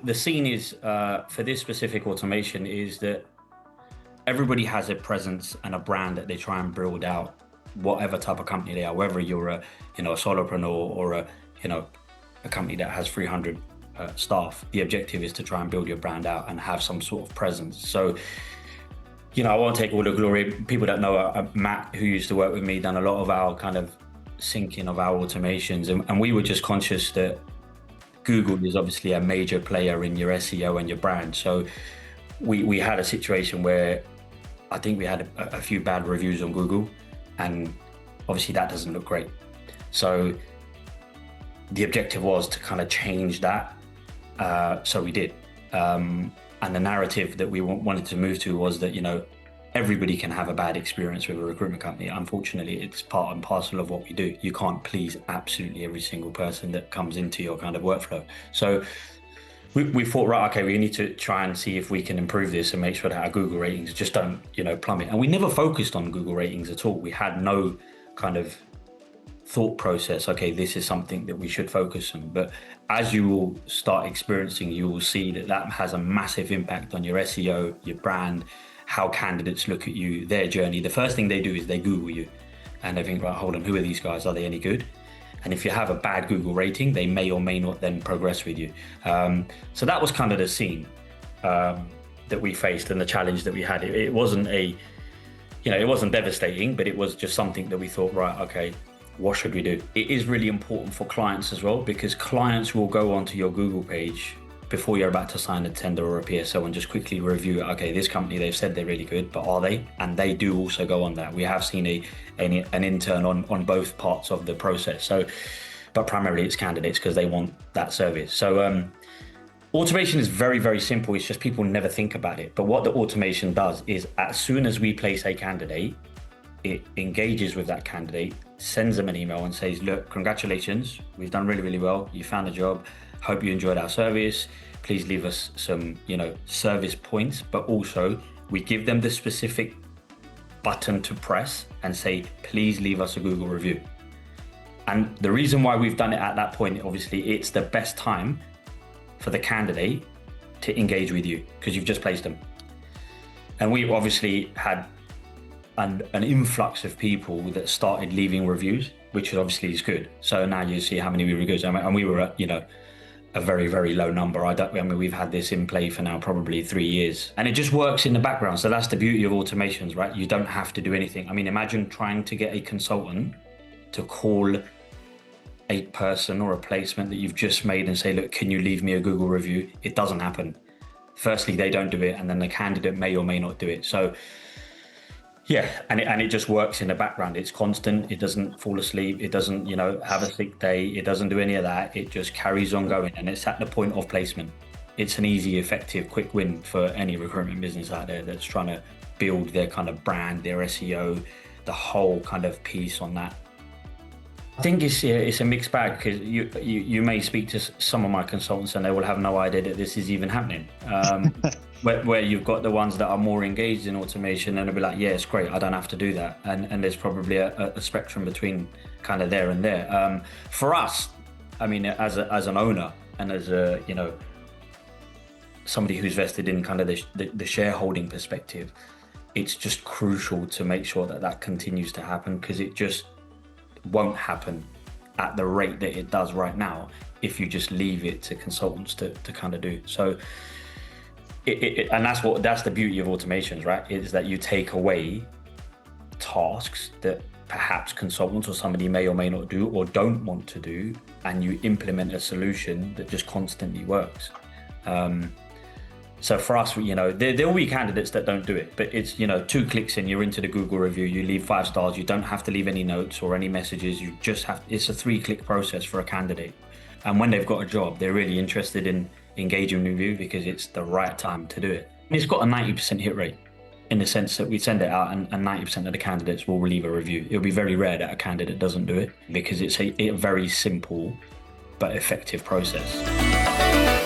the scene is for this specific automation is that everybody has a presence and a brand that they try and build out, whatever type of company they are, whether you're a solopreneur or a company that has 300 staff. The objective is to try and build your brand out and have some sort of presence. So, I won't take all the glory. People that know Matt, who used to work with me, done a lot of our kind of syncing of our automations, and we were just conscious that Google is obviously a major player in your SEO and your brand. So we had a situation where I think we had a few bad reviews on Google, and obviously that doesn't look great. So the objective was to kind of change that. So we did. And the narrative that we wanted to move to was that, everybody can have a bad experience with a recruitment company. Unfortunately, it's part and parcel of what we do. You can't please absolutely every single person that comes into your kind of workflow. So we thought, right, okay, we need to try and see if we can improve this and make sure that our Google ratings just don't, plummet. And we never focused on Google ratings at all. We had no kind of thought process, okay, this is something that we should focus on. But as you will start experiencing, you will see that has a massive impact on your SEO, your brand, how candidates look at you, their journey. The first thing they do is they Google you and they think, right, hold on, who are these guys? Are they any good? And if you have a bad Google rating, they may or may not then progress with you. So that was kind of the scene that we faced and the challenge that we had. It wasn't it wasn't devastating, but it was just something that we thought, right, okay, what should we do? It is really important for clients as well, because clients will go onto your Google page before you're about to sign a tender or a PSO and just quickly review, okay, this company, they've said they're really good, but are they? And they do also go on that. We have seen an intern on both parts of the process. So, but primarily it's candidates because they want that service. So automation is very, very simple. It's just people never think about it. But what the automation does is as soon as we place a candidate, it engages with that candidate, sends them an email and says, look, congratulations, we've done really, really well. You found a job. Hope you enjoyed our service. Please leave us some, service points, but also we give them the specific button to press and say, please leave us a Google review. And the reason why we've done it at that point, obviously it's the best time for the candidate to engage with you because you've just placed them. And we obviously had an influx of people that started leaving reviews, which obviously is good. So now you see how many reviews, and we were at, a very, very low number. We've had this in play for now probably 3 years, and it just works in the background. So that's the beauty of automations, right? You don't have to do anything. I mean, imagine trying to get a consultant to call a person or a placement that you've just made and say, look, can you leave me a Google review? It doesn't happen. Firstly, they don't do it, and then the candidate may or may not do it. So yeah, and it just works in the background. It's constant. It doesn't fall asleep. It doesn't, have a sick day. It doesn't do any of that. It just carries on going, and it's at the point of placement. It's an easy, effective, quick win for any recruitment business out there that's trying to build their kind of brand, their SEO, the whole kind of piece on that. I think it's a mixed bag because you may speak to some of my consultants and they will have no idea that this is even happening. Where you've got the ones that are more engaged in automation and they'll be like, yeah, it's great, I don't have to do that. And there's probably a spectrum between kind of there and there. For us, I mean, as an owner and as a, somebody who's vested in kind of the shareholding perspective, it's just crucial to make sure that continues to happen because it just won't happen at the rate that it does right now if you just leave it to consultants to kind of do. So and that's the beauty of automations, right? Is that you take away tasks that perhaps consultants or somebody may or may not do or don't want to do, and you implement a solution that just constantly works. So for us, there will be candidates that don't do it, but it's, 2 clicks and you're into the Google review, you leave 5 stars, you don't have to leave any notes or any messages, you just have, it's a 3-click process for a candidate. And when they've got a job, they're really interested in engaging with you because it's the right time to do it. And it's got a 90% hit rate in the sense that we send it out and 90% of the candidates will leave a review. It'll be very rare that a candidate doesn't do it because it's a very simple but effective process.